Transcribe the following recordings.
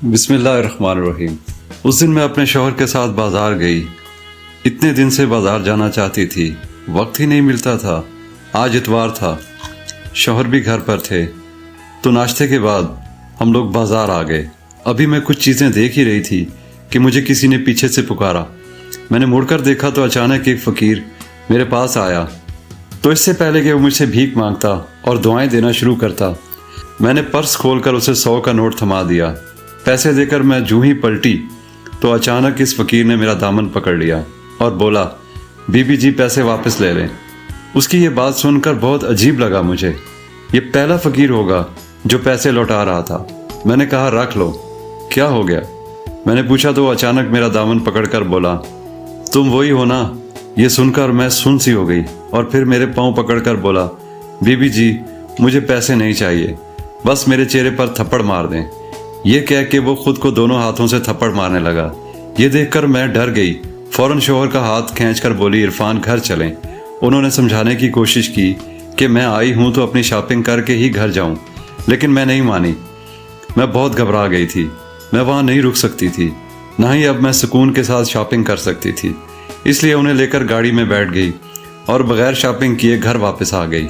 बिस्मिल्लाहिर्रहमानिर्रहीम। उस दिन मैं अपने शौहर के साथ बाजार गई। इतने दिन से बाजार जाना चाहती थी, वक्त ही नहीं मिलता था। आज इतवार था, शौहर भी घर पर थे, तो नाश्ते के बाद हम लोग बाजार आ गए। अभी मैं कुछ चीज़ें देख ही रही थी कि मुझे किसी ने पीछे से पुकारा। मैंने मुड़कर देखा तो अचानक एक फ़कीर मेरे पास आया। तो इससे पहले कि वो मुझसे भीख मांगता और दुआएं देना शुरू करता, मैंने पर्स खोलकर उसे 100 का नोट थमा दिया। पैसे देकर मैं जूं ही पलटी तो अचानक इस फ़कीर ने मेरा दामन पकड़ लिया और बोला, बीबी जी पैसे वापस ले लें। उसकी ये बात सुनकर बहुत अजीब लगा मुझे। ये पहला फ़कीर होगा जो पैसे लौटा रहा था। मैंने कहा, रख लो। क्या हो गया, मैंने पूछा तो वो अचानक मेरा दामन पकड़कर बोला, तुम वही हो ना। ये सुनकर मैं सुन सी हो गई और फिर मेरे पाँव पकड़कर बोला, बीबी जी मुझे पैसे नहीं चाहिए, बस मेरे चेहरे पर थप्पड़ मार दें। ये कह के वो खुद को दोनों हाथों से थप्पड़ मारने लगा। ये देखकर मैं डर गई। फौरन शौहर का हाथ खींचकर बोली, इरफान घर चलें। उन्होंने समझाने की कोशिश की कि मैं आई हूँ तो अपनी शॉपिंग करके ही घर जाऊँ, लेकिन मैं नहीं मानी। मैं बहुत घबरा गई थी। मैं वहाँ नहीं रुक सकती थी, ना ही अब मैं सुकून के साथ शॉपिंग कर सकती थी। इसलिए उन्हें लेकर गाड़ी में बैठ गई और बगैर शॉपिंग किए घर वापस आ गई।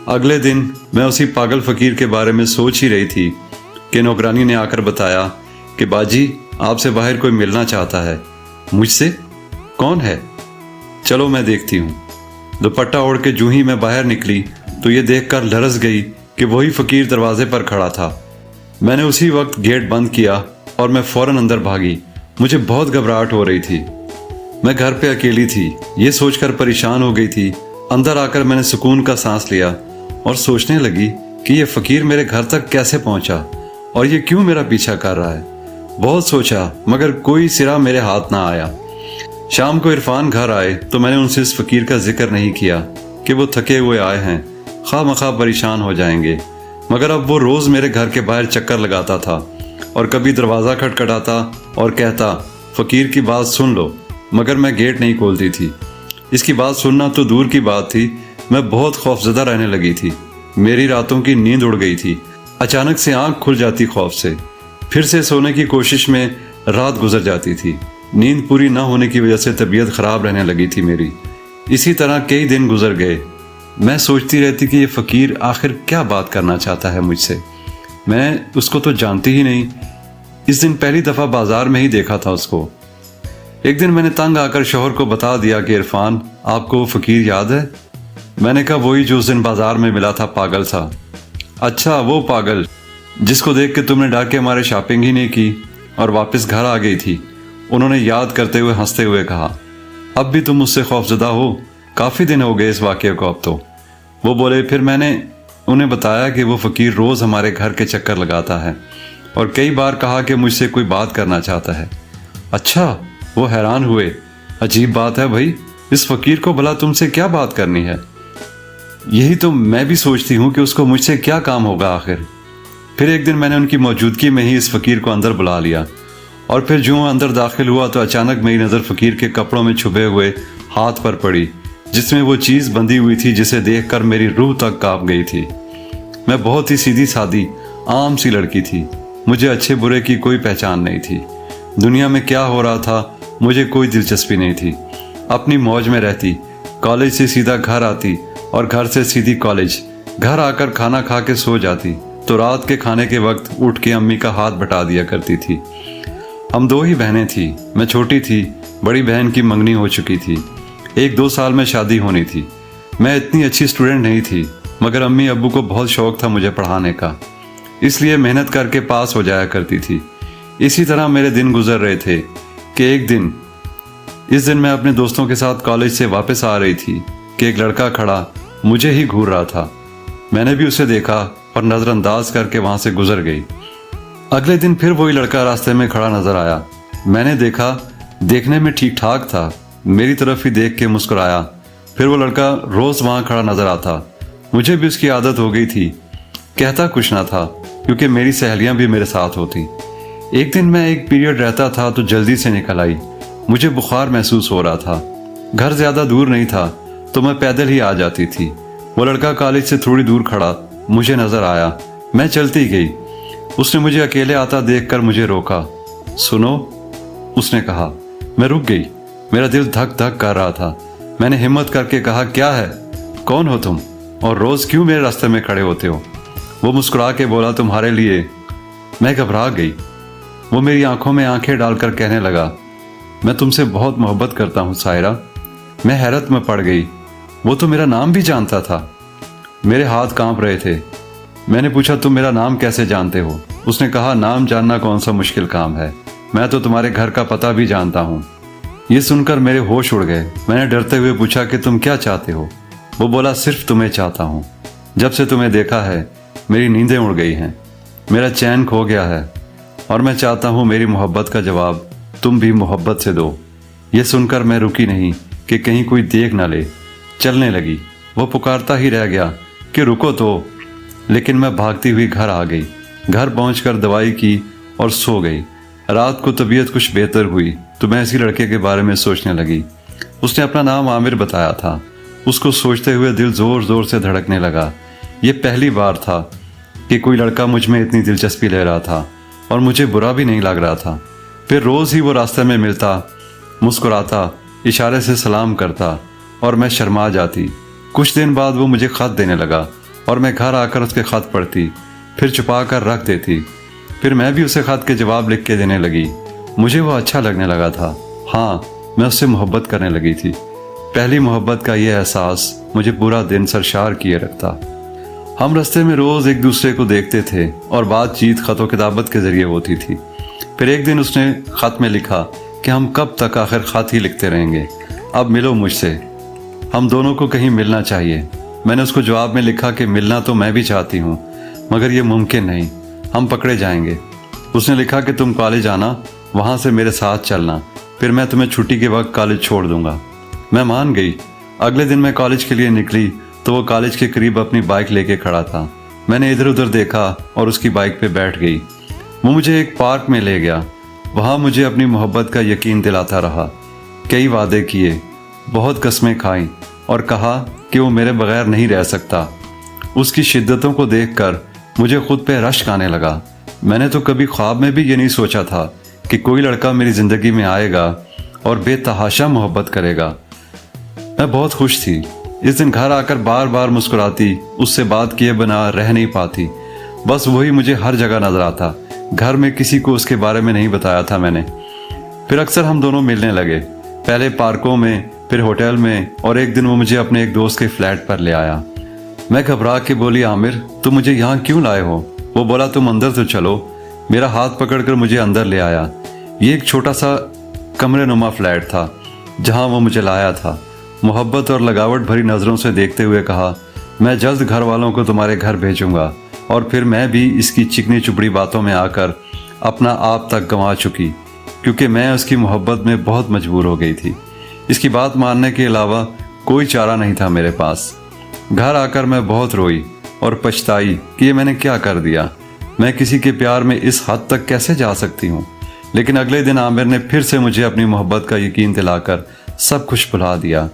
अगले दिन मैं उसी पागल फ़कीर के बारे में सोच ही रही थी कि नौकरानी ने आकर बताया कि बाजी आपसे बाहर कोई मिलना चाहता है। मुझसे? कौन है? चलो मैं देखती हूँ। दुपट्टा ओढ़ के जूं ही मैं बाहर निकली तो ये देखकर लरस गई कि वही फ़कीर दरवाजे पर खड़ा था। मैंने उसी वक्त गेट बंद किया और मैं फ़ौरन अंदर भागी। मुझे बहुत घबराहट हो रही थी। मैं घर पे अकेली थी, ये सोचकर परेशान हो गई थी। अंदर आकर मैंने सुकून का सांस लिया और सोचने लगी कि ये फ़कीर मेरे घर तक कैसे पहुंचा और ये क्यों मेरा पीछा कर रहा है। बहुत सोचा मगर कोई सिरा मेरे हाथ ना आया। शाम को इरफान घर आए तो मैंने उनसे इस फ़कीर का जिक्र नहीं किया कि वो थके हुए आए हैं, खामखा परेशान हो जाएंगे। मगर अब वो रोज़ मेरे घर के बाहर चक्कर लगाता था और कभी दरवाज़ा खटखटाता और कहता, फ़कीर की बात सुन लो, मगर मैं गेट नहीं खोलती थी। इसकी बात सुनना तो दूर की बात थी, मैं बहुत खौफजदा रहने लगी थी। मेरी रातों की नींद उड़ गई थी। अचानक से आंख खुल जाती खौफ से। फिर से सोने की कोशिश में रात गुजर जाती थी। नींद पूरी ना होने की वजह से तबीयत ख़राब रहने लगी थी मेरी। इसी तरह कई दिन गुजर गए। मैं सोचती रहती कि ये फ़कीर आखिर क्या बात करना चाहता है मुझसे। मैं उसको तो जानती ही नहीं। इस दिन पहली दफ़ा बाजार में ही देखा था उसको। एक दिन मैंने तंग आकर शौहर को बता दिया कि इरफान आपको वो फ़कीर याद है? मैंने कहा, वही जो उस दिन बाजार में मिला था, पागल सा। अच्छा, वो पागल जिसको देख के तुमने डर के हमारे शॉपिंग ही नहीं की और वापस घर आ गई थी। उन्होंने याद करते हुए हंसते हुए कहा, अब भी तुम मुझसे खौफजदा हो? काफ़ी दिन हो गए इस वाक़े को अब तो। वो बोले। फिर मैंने उन्हें बताया कि वो फ़कीर रोज़ हमारे घर के चक्कर लगाता है और कई बार कहा कि मुझसे कोई बात करना चाहता है। अच्छा, वो हैरान हुए। अजीब बात है भाई, इस फ़कीर को भला तुमसे क्या बात करनी है? यही तो मैं भी सोचती हूँ कि उसको मुझसे क्या काम होगा आखिर। फिर एक दिन मैंने उनकी मौजूदगी में ही इस फ़कीर को अंदर बुला लिया और फिर जो अंदर दाखिल हुआ तो अचानक मेरी नज़र फ़कीर के कपड़ों में छुपे हुए हाथ पर पड़ी, जिसमें वो चीज़ बंधी हुई थी जिसे देखकर मेरी रूह तक काँप गई थी। मैं बहुत ही सीधी सादी आम सी लड़की थी। मुझे अच्छे बुरे की कोई पहचान नहीं थी। दुनिया में क्या हो रहा था मुझे कोई दिलचस्पी नहीं थी। अपनी मौज में रहती, कॉलेज से सीधा घर आती और घर से सीधी कॉलेज। घर आकर खाना खा के सो जाती तो रात के खाने के वक्त उठ के अम्मी का हाथ बटा दिया करती थी। हम 2 ही बहनें थी। मैं छोटी थी। बड़ी बहन की मंगनी हो चुकी थी। 1-2 साल में शादी होनी थी। मैं इतनी अच्छी स्टूडेंट नहीं थी, मगर अम्मी अब्बू को बहुत शौक था मुझे पढ़ाने का, इसलिए मेहनत करके पास हो जाया करती थी। इसी तरह मेरे दिन गुजर रहे थे कि इस दिन मैं अपने दोस्तों के साथ कॉलेज से वापस आ रही थी कि एक लड़का खड़ा मुझे ही घूर रहा था। मैंने भी उसे देखा और नज़रअंदाज करके वहाँ से गुजर गई। अगले दिन फिर वही लड़का रास्ते में खड़ा नज़र आया। मैंने देखा, देखने में ठीक ठाक था, मेरी तरफ ही देख के मुस्कुराया। फिर वो लड़का रोज़ वहाँ खड़ा नज़र आता। मुझे भी उसकी आदत हो गई थी। कहता कुछ ना था क्योंकि मेरी सहेलियाँ भी मेरे साथ होती। एक दिन मैं एक पीरियड रहता था तो जल्दी से निकल आई। मुझे बुखार महसूस हो रहा था। घर ज़्यादा दूर नहीं था तो मैं पैदल ही आ जाती थी। वो लड़का कॉलेज से थोड़ी दूर खड़ा मुझे नज़र आया। मैं चलती गई। उसने मुझे अकेले आता देखकर मुझे रोका। सुनो, उसने कहा। मैं रुक गई। मेरा दिल धक धक कर रहा था। मैंने हिम्मत करके कहा, क्या है? कौन हो तुम? और रोज क्यों मेरे रास्ते में खड़े होते हो? वो मुस्कुरा के बोला, तुम्हारे लिए। मैं घबरा गई। वो मेरी आंखों में आंखें डालकर कहने लगा, मैं तुमसे बहुत मोहब्बत करता हूँ सायरा। मैं हैरत में पड़ गई। वो तो मेरा नाम भी जानता था। मेरे हाथ कांप रहे थे। मैंने पूछा, तुम मेरा नाम कैसे जानते हो? उसने कहा, नाम जानना कौन सा मुश्किल काम है, मैं तो तुम्हारे घर का पता भी जानता हूँ। ये सुनकर मेरे होश उड़ गए। मैंने डरते हुए पूछा कि तुम क्या चाहते हो? वो बोला, सिर्फ तुम्हें चाहता हूँ। जब से तुम्हें देखा है मेरी नींदें उड़ गई हैं, मेरा चैन खो गया है, और मैं चाहता हूँ मेरी मोहब्बत का जवाब तुम भी मोहब्बत से दो। ये सुनकर मैं रुकी नहीं कि कहीं कोई देख ना ले। चलने लगी। वो पुकारता ही रह गया कि रुको तो, लेकिन मैं भागती हुई घर आ गई। घर पहुंचकर दवाई की और सो गई। रात को तबीयत कुछ बेहतर हुई तो मैं इसी लड़के के बारे में सोचने लगी। उसने अपना नाम आमिर बताया था। उसको सोचते हुए दिल जोर जोर से धड़कने लगा। ये पहली बार था कि कोई लड़का मुझ में इतनी दिलचस्पी ले रहा था, और मुझे बुरा भी नहीं लग रहा था। फिर रोज ही वो रास्ते में मिलता, मुस्कुराता, इशारे से सलाम करता, और मैं शर्मा जाती। कुछ दिन बाद वो मुझे खत देने लगा और मैं घर आकर उसके खत पढ़ती, फिर छुपा कर रख देती। फिर मैं भी उसे खत के जवाब लिख के देने लगी। मुझे वो अच्छा लगने लगा था। हाँ, मैं उससे मोहब्बत करने लगी थी। पहली मोहब्बत का ये एहसास मुझे पूरा दिन सरशार किए रखता। हम रास्ते में रोज एक दूसरे को देखते थे और बातचीत खत किताबत के जरिए होती थी। फिर एक दिन उसने खत में लिखा कि हम कब तक आखिर खत ही लिखते रहेंगे, अब मिलो मुझसे, हम दोनों को कहीं मिलना चाहिए। मैंने उसको जवाब में लिखा कि मिलना तो मैं भी चाहती हूँ, मगर ये मुमकिन नहीं, हम पकड़े जाएंगे। उसने लिखा कि तुम कॉलेज आना, वहाँ से मेरे साथ चलना, फिर मैं तुम्हें छुट्टी के वक्त कॉलेज छोड़ दूंगा। मैं मान गई। अगले दिन मैं कॉलेज के लिए निकली तो वो कॉलेज के करीब अपनी बाइक लेके खड़ा था। मैंने इधर उधर देखा और उसकी बाइक पे बैठ गई। वो मुझे एक पार्क में ले गया। वहाँ मुझे अपनी मोहब्बत का यकीन दिलाता रहा। कई वादे किए, बहुत कस्में खाई और कहा कि वो मेरे बगैर नहीं रह सकता। उसकी शिद्दतों को देखकर मुझे खुद पे रश्क आने लगा। मैंने तो कभी ख्वाब में भी ये नहीं सोचा था कि कोई लड़का मेरी ज़िंदगी में आएगा और बेतहाशा मोहब्बत करेगा। मैं बहुत खुश थी। इस दिन घर आकर बार बार मुस्कुराती, उससे बात किए बिना रह नहीं पाती। बस वही मुझे हर जगह नजर आता। घर में किसी को उसके बारे में नहीं बताया था मैंने। फिर अक्सर हम दोनों मिलने लगे, पहले पार्कों में, फिर होटल में, और एक दिन वो मुझे अपने एक दोस्त के फ्लैट पर ले आया। मैं घबरा के बोली, आमिर तुम मुझे यहाँ क्यों लाए हो? वो बोला, तुम अंदर तो चलो। मेरा हाथ पकड़कर मुझे अंदर ले आया। ये एक छोटा सा कमरे नुमा फ्लैट था जहाँ वो मुझे लाया था। मोहब्बत और लगावट भरी नज़रों से देखते हुए कहा, मैं जल्द घर वालों को तुम्हारे घर भेजूंगा। और फिर मैं भी इसकी चिकनी चुपड़ी बातों में आकर अपना आप तक गंवा चुकी, क्योंकि मैं उसकी मोहब्बत में बहुत मजबूर हो गई थी। इसकी बात मानने के अलावा कोई चारा नहीं था मेरे पास। घर आकर मैं बहुत रोई और पछताई कि ये मैंने क्या कर दिया। मैं किसी के प्यार में इस हद तक कैसे जा सकती हूँ। लेकिन अगले दिन आमिर ने फिर से मुझे अपनी मोहब्बत का यकीन दिलाकर सब कुछ भुला दिया।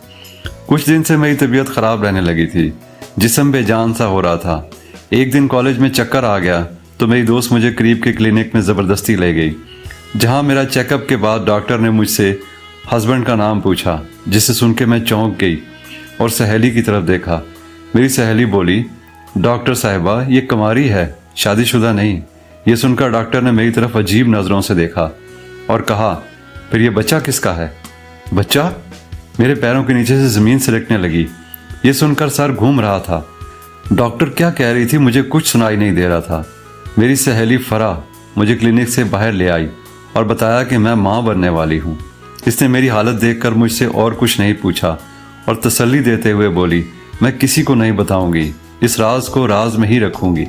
कुछ दिन से मेरी तबीयत ख़राब रहने लगी थी, जिस्म बेजान सा हो रहा था। एक दिन कॉलेज में चक्कर आ गया तो मेरी दोस्त मुझे करीब के क्लिनिक में ज़बरदस्ती ले गई, जहाँ मेरा चेकअप के बाद डॉक्टर ने मुझसे हस्बैंड का नाम पूछा, जिसे सुन के मैं चौंक गई और सहेली की तरफ देखा। मेरी सहेली बोली, डॉक्टर साहिबा ये कुंवारी है, शादीशुदा नहीं। ये सुनकर डॉक्टर ने मेरी तरफ अजीब नज़रों से देखा और कहा, फिर ये बच्चा किसका है? बच्चा? मेरे पैरों के नीचे से ज़मीन सिलकने लगी। ये सुनकर सर घूम रहा था। डॉक्टर क्या कह रही थी मुझे कुछ सुनाई नहीं दे रहा था। मेरी सहेली फरा मुझे क्लिनिक से बाहर ले आई और बताया कि मैं माँ बनने वाली हूँ। इसने मेरी हालत देखकर मुझसे और कुछ नहीं पूछा और तसल्ली देते हुए बोली, मैं किसी को नहीं बताऊंगी, इस राज को राज में ही रखूंगी।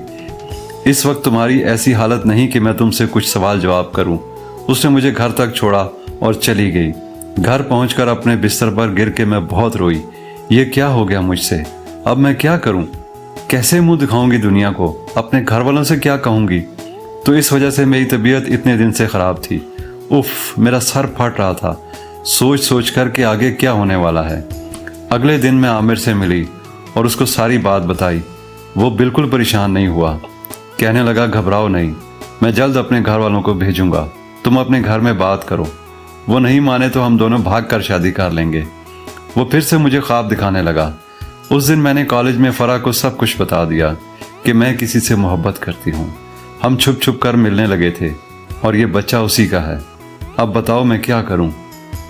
इस वक्त तुम्हारी ऐसी हालत नहीं कि मैं तुमसे कुछ सवाल जवाब करूं। उसने मुझे घर तक छोड़ा और चली गई। घर पहुंचकर अपने बिस्तर पर गिर के मैं बहुत रोई। ये क्या हो गया मुझसे? अब मैं क्या करूं? कैसे मुंह दिखाऊंगी दुनिया को? अपने घर वालों से क्या कहूंगी? तो इस वजह से मेरी तबीयत इतने दिन से ख़राब थी। उफ, मेरा सर फट रहा था सोच सोच कर कि आगे क्या होने वाला है। अगले दिन मैं आमिर से मिली और उसको सारी बात बताई। वो बिल्कुल परेशान नहीं हुआ। कहने लगा, घबराओ नहीं, मैं जल्द अपने घर वालों को भेजूंगा, तुम अपने घर में बात करो, वो नहीं माने तो हम दोनों भाग कर शादी कर लेंगे। वो फिर से मुझे ख्वाब दिखाने लगा। उस दिन मैंने कॉलेज में फराह को सब कुछ बता दिया कि मैं किसी से मोहब्बत करती हूँ। हम छुप छुप कर मिलने लगे थे और ये बच्चा उसी का है। अब बताओ मैं क्या करूँ?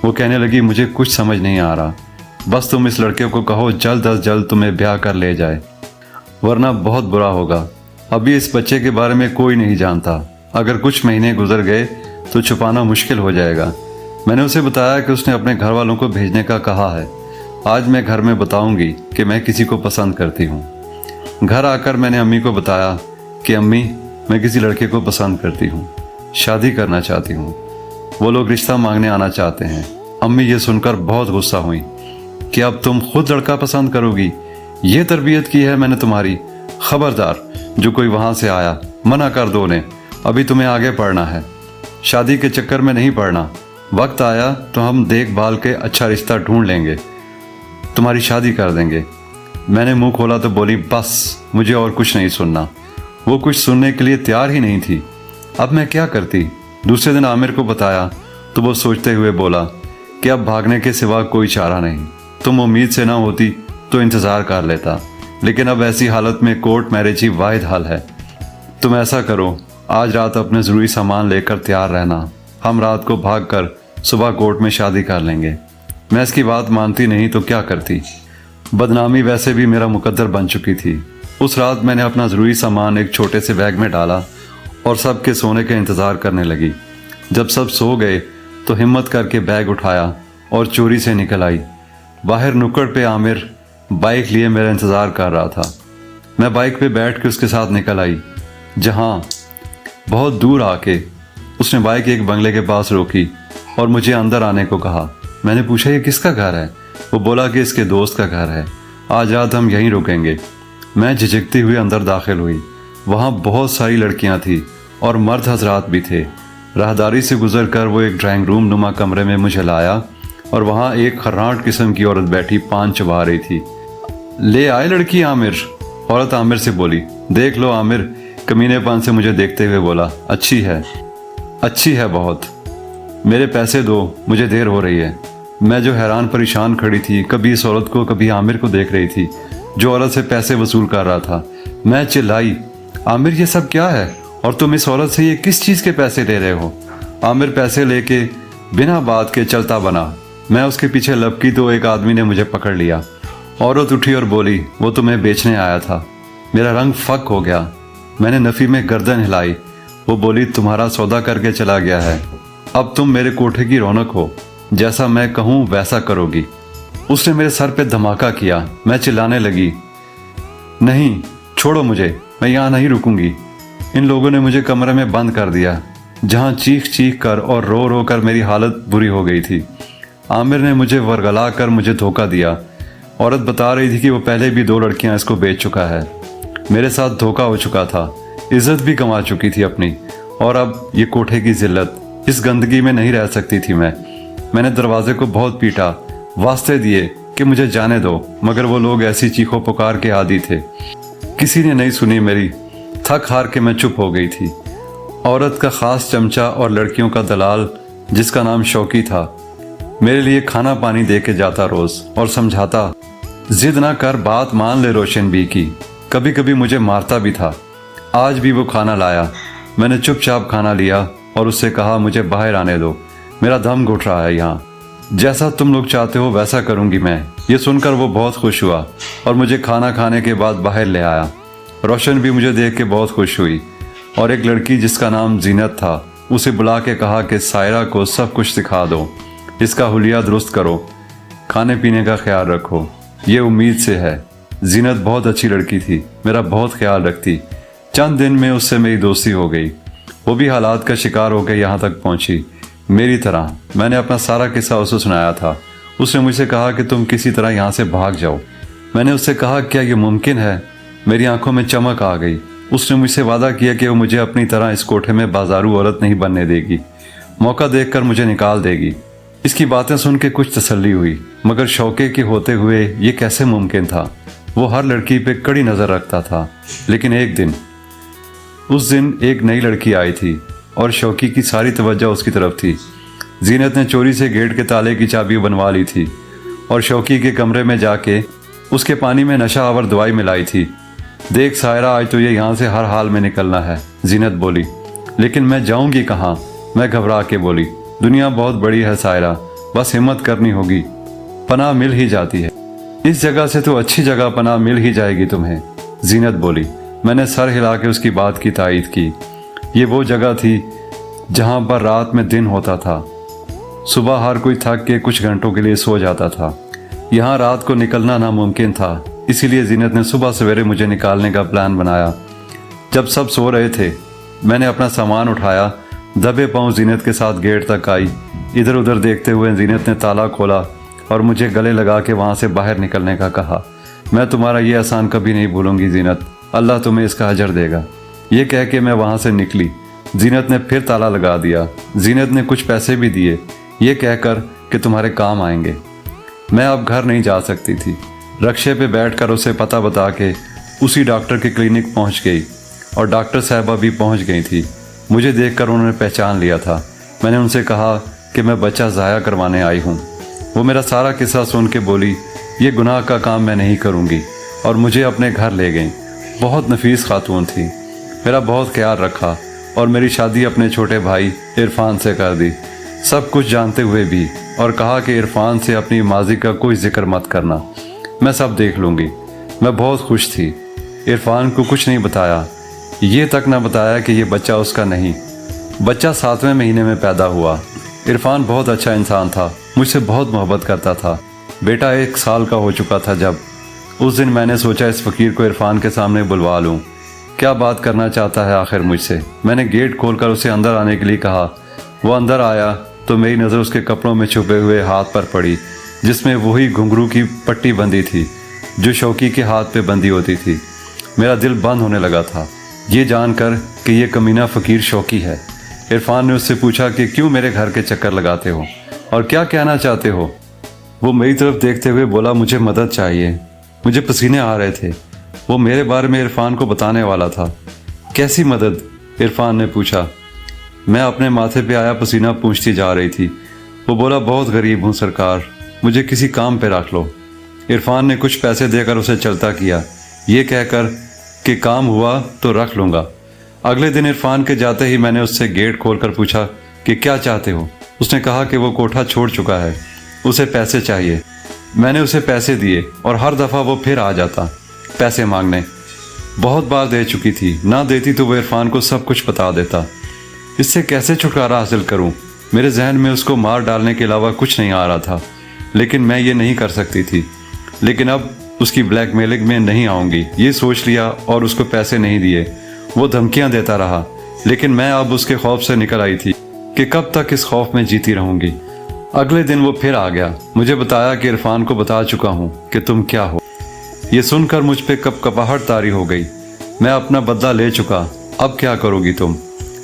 वो कहने लगी, मुझे कुछ समझ नहीं आ रहा, बस तुम इस लड़के को कहो जल्द अज जल्द तुम्हें ब्याह कर ले जाए, वरना बहुत बुरा होगा। अभी इस बच्चे के बारे में कोई नहीं जानता, अगर कुछ महीने गुजर गए तो छुपाना मुश्किल हो जाएगा। मैंने उसे बताया कि उसने अपने घर वालों को भेजने का कहा है। आज मैं घर में बताऊंगी कि मैं किसी को पसंद करती हूँ। घर आकर मैंने अम्मी को बताया कि अम्मी, मैं किसी लड़के को पसंद करती हूँ, शादी करना चाहती हूँ, वो लोग रिश्ता मांगने आना चाहते हैं। अम्मी ये सुनकर बहुत गुस्सा हुई कि अब तुम खुद लड़का पसंद करोगी? ये तरबियत की है मैंने तुम्हारी? खबरदार, जो कोई वहाँ से आया मना कर दो उन्हें, अभी तुम्हें आगे पढ़ना है, शादी के चक्कर में नहीं पड़ना। वक्त आया तो हम देखभाल के अच्छा रिश्ता ढूंढ लेंगे, तुम्हारी शादी कर देंगे। मैंने मुंह खोला तो बोली, बस मुझे और कुछ नहीं सुनना। वो कुछ सुनने के लिए तैयार ही नहीं थी। अब मैं क्या करती? दूसरे दिन आमिर को बताया तो वो सोचते हुए बोला कि अब भागने के सिवा कोई चारा नहीं। तुम उम्मीद से ना होती तो इंतज़ार कर लेता, लेकिन अब ऐसी हालत में कोर्ट मैरिज ही वाहिद हल है। तुम ऐसा करो, आज रात अपने ज़रूरी सामान लेकर तैयार रहना, हम रात को भाग कर सुबह कोर्ट में शादी कर लेंगे। मैं इसकी बात मानती नहीं तो क्या करती? बदनामी वैसे भी मेरा मुकद्दर बन चुकी थी। उस रात मैंने अपना ज़रूरी सामान एक छोटे से बैग में डाला और सबके सोने का इंतज़ार करने लगी। जब सब सो गए तो हिम्मत करके बैग उठाया और चोरी से निकल आई। बाहर नुक्कड़ पे आमिर बाइक लिए मेरा इंतज़ार कर रहा था। मैं बाइक पे बैठ के उसके साथ निकल आई, जहाँ बहुत दूर आके उसने बाइक एक बंगले के पास रोकी और मुझे अंदर आने को कहा। मैंने पूछा, ये किसका घर है? वो बोला कि इसके दोस्त का घर है, आज रात हम यहीं रुकेंगे। मैं झिझकती हुई अंदर दाखिल हुई। वहाँ बहुत सारी लड़कियाँ थी और मर्द हजरात भी थे। राहदारी से गुजर कर वो एक ड्राइंग रूम नुमा कमरे में मुझे लाया और वहाँ एक खर्राट किस्म की औरत बैठी पान चबा रही थी। ले आए लड़की आमिर? औरत आमिर से बोली। देख लो आमिर, कमीनेपन से मुझे देखते हुए बोला। अच्छी है बहुत। मेरे पैसे दो, मुझे देर हो रही है। मैं जो हैरान परेशान खड़ी थी, कभी इस औरत को कभी आमिर को देख रही थी जो औरत से पैसे वसूल कर रहा था। मैं चिल्लाई, आमिर ये सब क्या है और तुम इस औरत से ये किस चीज़ के पैसे ले रहे हो? आमिर पैसे लेके बिना बात के चलता बना। मैं उसके पीछे लपकी तो एक आदमी ने मुझे पकड़ लिया। औरत उठी और बोली, वो तुम्हें बेचने आया था। मेरा रंग फक हो गया। मैंने नफ़ी में गर्दन हिलाई। वो बोली, तुम्हारा सौदा करके चला गया है, अब तुम मेरे कोठे की रौनक हो, जैसा मैं कहूँ वैसा करोगी। उसने मेरे सर पे धमाका किया। मैं चिल्लाने लगी, नहीं छोड़ो मुझे, मैं यहाँ नहीं रुकूंगी। इन लोगों ने मुझे कमरे में बंद कर दिया, जहाँ चीख चीख कर और रो रो कर मेरी हालत बुरी हो गई थी। आमिर ने मुझे वरगला कर मुझे धोखा दिया। औरत बता रही थी कि वो पहले भी 2 लड़कियाँ इसको बेच चुका है। मेरे साथ धोखा हो चुका था, इज्जत भी कमा चुकी थी अपनी, और अब ये कोठे की जिल्लत। इस गंदगी में नहीं रह सकती थी मैंने दरवाजे को बहुत पीटा, वास्ते दिए कि मुझे जाने दो, मगर वो लोग ऐसी चीखों पुकार के आदी थे। किसी ने नहीं सुनी मेरी। थक हार के मैं चुप हो गई थी। औरत का ख़ास चमचा और लड़कियों का दलाल, जिसका नाम शौकी था, मेरे लिए खाना पानी दे के जाता रोज़ और समझाता, जिद ना कर, बात मान ले रोशन बी की। कभी कभी मुझे मारता भी था। आज भी वो खाना लाया। मैंने चुपचाप खाना लिया और उससे कहा, मुझे बाहर आने दो, मेरा दम घुट रहा है यहाँ। जैसा तुम लोग चाहते हो वैसा करूँगी मैं। ये सुनकर वो बहुत खुश हुआ और मुझे खाना खाने के बाद बाहर ले आया। रोशन भी मुझे देख के बहुत खुश हुई और एक लड़की जिसका नाम जीनत था, उसे बुला के कहा कि सायरा को सब कुछ सिखा दो, इसका हुलिया दुरुस्त करो, खाने पीने का ख्याल रखो, ये उम्मीद से है। जीनत बहुत अच्छी लड़की थी, मेरा बहुत ख्याल रखती। चंद दिन में उससे मेरी दोस्ती हो गई। वो भी हालात का शिकार होकर यहाँ तक पहुँची मेरी तरह। मैंने अपना सारा किस्सा उसे सुनाया था। उसने मुझसे कहा कि तुम किसी तरह यहाँ से भाग जाओ। मैंने उससे कहा, क्या ये मुमकिन है? मेरी आंखों में चमक आ गई। उसने मुझसे वादा किया कि वो मुझे अपनी तरह इस कोठे में बाजारू औरत नहीं बनने देगी, मौका देखकर मुझे निकाल देगी। इसकी बातें सुन के कुछ तसल्ली हुई, मगर शौके के होते हुए ये कैसे मुमकिन था? वो हर लड़की पे कड़ी नज़र रखता था। लेकिन एक दिन उस दिन एक नई लड़की आई थी और शौकी की सारी तवज्जो उसकी तरफ थी। जीनत ने चोरी से गेट के ताले की चाबी बनवा ली थी और शौकी के कमरे में जाके उसके पानी में नशा आवर दवाई मिलाई थी। देख सायरा, आज तो ये यहाँ से हर हाल में निकलना है, जीनत बोली। लेकिन मैं जाऊँगी कहाँ? मैं घबरा के बोली। दुनिया बहुत बड़ी है सायरा, बस हिम्मत करनी होगी, पनाह मिल ही जाती है। इस जगह से तो अच्छी जगह पनाह मिल ही जाएगी तुम्हें, जीनत बोली। मैंने सर हिला के उसकी बात की तायीद की। ये वो जगह थी जहाँ पर रात में दिन होता था। सुबह हर कोई थक के कुछ घंटों के लिए सो जाता था। यहाँ रात को निकलना नामुमकिन था, इसीलिए जीनत ने सुबह सवेरे मुझे निकालने का प्लान बनाया। जब सब सो रहे थे, मैंने अपना सामान उठाया, दबे पांव जीनत के साथ गेट तक आई। इधर उधर देखते हुए जीनत ने ताला खोला और मुझे गले लगा के वहाँ से बाहर निकलने का कहा। मैं तुम्हारा ये एहसान कभी नहीं भूलूंगी जीनत, अल्लाह तुम्हें इसका अजर देगा। ये कह के मैं वहाँ से निकली। जीनत ने फिर ताला लगा दिया। जीनत ने कुछ पैसे भी दिए, ये कहकर कि तुम्हारे काम आएंगे। मैं अब घर नहीं जा सकती थी। रक्शे पे बैठकर उसे पता बता के उसी डॉक्टर के क्लिनिक पहुंच गई और डॉक्टर साहबा भी पहुंच गई थी। मुझे देखकर उन्होंने पहचान लिया था। मैंने उनसे कहा कि मैं बच्चा ज़ाया करवाने आई हूँ। वो मेरा सारा किस्सा सुन के बोली, ये गुनाह का काम मैं नहीं करूँगी, और मुझे अपने घर ले गई। बहुत नफीस खातून थी, मेरा बहुत ख्याल रखा और मेरी शादी अपने छोटे भाई इरफान से कर दी, सब कुछ जानते हुए भी, और कहा कि इरफान से अपनी माजी का कोई जिक्र मत करना, मैं सब देख लूँगी। मैं बहुत खुश थी। इरफान को कुछ नहीं बताया, ये तक ना बताया कि ये बच्चा उसका नहीं। बच्चा 7वें महीने में पैदा हुआ। इरफान बहुत अच्छा इंसान था, मुझसे बहुत मोहब्बत करता था। बेटा 1 साल का हो चुका था जब उस दिन मैंने सोचा इस फ़कीर को इरफान के सामने बुलवा लूँ। क्या बात करना चाहता है आखिर मुझसे? मैंने गेट खोलकर उसे अंदर आने के लिए कहा। वो अंदर आया तो मेरी नज़र उसके कपड़ों में छुपे हुए हाथ पर पड़ी, जिसमें वही घुंघरू की पट्टी बंधी थी जो शौकी के हाथ पे बंधी होती थी। मेरा दिल बंद होने लगा था ये जानकर कि ये कमीना फ़कीर शौकी है। इरफान ने उससे पूछा कि क्यों मेरे घर के चक्कर लगाते हो और क्या कहना चाहते हो? वो मेरी तरफ देखते हुए बोला, मुझे मदद चाहिए। मुझे पसीने आ रहे थे। वो मेरे बारे में इरफान को बताने वाला था। कैसी मदद? इरफान ने पूछा। मैं अपने माथे पे आया पसीना पूंछती जा रही थी। वो बोला, बहुत गरीब हूँ सरकार, मुझे किसी काम पे रख लो। इरफान ने कुछ पैसे देकर उसे चलता किया, ये कहकर कि काम हुआ तो रख लूँगा। अगले दिन इरफान के जाते ही मैंने उससे गेट खोलकर पूछा कि क्या चाहते हो? उसने कहा कि वो कोठा छोड़ चुका है, उसे पैसे चाहिए। मैंने उसे पैसे दिए और हर दफ़ा वो फिर आ जाता पैसे मांगने। बहुत बार दे चुकी थी, ना देती तो वो इरफान को सब कुछ बता देता। इससे कैसे छुटकारा हासिल करूं? मेरे जहन में उसको मार डालने के अलावा कुछ नहीं आ रहा था, लेकिन मैं ये नहीं कर सकती थी। लेकिन अब उसकी ब्लैकमेलिंग में नहीं आऊँगी, ये सोच लिया और उसको पैसे नहीं दिए। वो धमकियाँ देता रहा, लेकिन मैं अब उसके खौफ से निकल आई थी कि कब तक इस खौफ में जीती रहूँगी। अगले दिन वो फिर आ गया। मुझे बताया कि इरफान को बता चुका हूँ कि तुम क्या हो। ये सुनकर मुझ पे कपकपाहट तारी हो गई। मैं अपना बदला ले चुका, अब क्या करोगी तुम?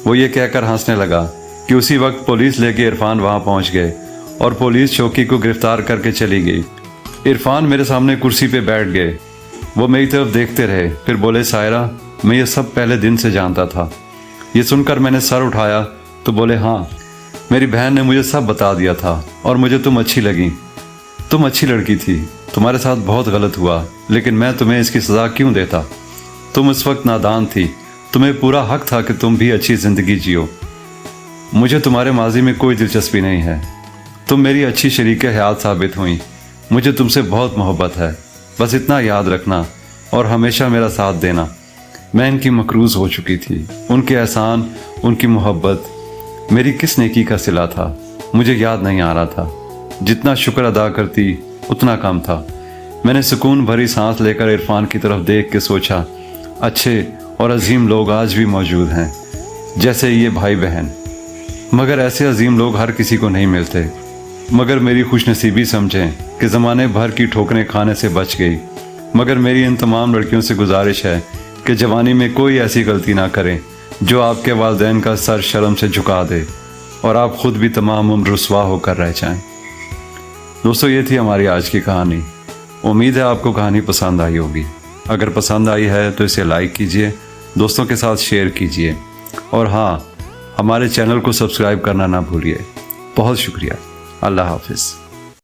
वो ये कहकर हंसने लगा कि उसी वक्त पुलिस लेके इरफान वहाँ पहुँच गए और पुलिस शौकी को गिरफ्तार करके चली गई। इरफान मेरे सामने कुर्सी पे बैठ गए। वो मेरी तरफ देखते रहे, फिर बोले, सायरा, मैं ये सब पहले दिन से जानता था। ये सुनकर मैंने सर उठाया तो बोले, हाँ, मेरी बहन ने मुझे सब बता दिया था और मुझे तुम अच्छी लगी। तुम अच्छी लड़की थी, तुम्हारे साथ बहुत गलत हुआ, लेकिन मैं तुम्हें इसकी सज़ा क्यों देता? तुम उस वक्त नादान थी, तुम्हें पूरा हक था कि तुम भी अच्छी ज़िंदगी जियो। मुझे तुम्हारे माजी में कोई दिलचस्पी नहीं है। तुम मेरी अच्छी शरीके हयात साबित हुई। मुझे तुमसे बहुत मोहब्बत है, बस इतना याद रखना और हमेशा मेरा साथ देना। मैं इनकी मकरूज़ हो चुकी थी। उनके एहसान, उनकी मोहब्बत मेरी किस नेकी का सिला था, मुझे याद नहीं आ रहा था। जितना शुक्र अदा करती उतना कम था। मैंने सुकून भरी सांस लेकर इरफान की तरफ देख के सोचा, अच्छे और अजीम लोग आज भी मौजूद हैं, जैसे ये भाई बहन। मगर ऐसे अजीम लोग हर किसी को नहीं मिलते। मगर मेरी खुशनसीबी समझें कि ज़माने भर की ठोकरें खाने से बच गई। मगर मेरी इन तमाम लड़कियों से गुजारिश है कि जवानी में कोई ऐसी गलती ना करें जो आपके वालिदैन का सर शर्म से झुका दे और आप खुद भी तमाम उम्र रुसवा होकर रह जाएं। दोस्तों, ये थी हमारी आज की कहानी। उम्मीद है आपको कहानी पसंद आई होगी। अगर पसंद आई है तो इसे लाइक कीजिए, دوستوں کے ساتھ شیئر کیجیے، اور ہاں، ہمارے چینل کو سبسکرائب کرنا نہ بھولیے۔ بہت شکریہ۔ اللہ حافظ۔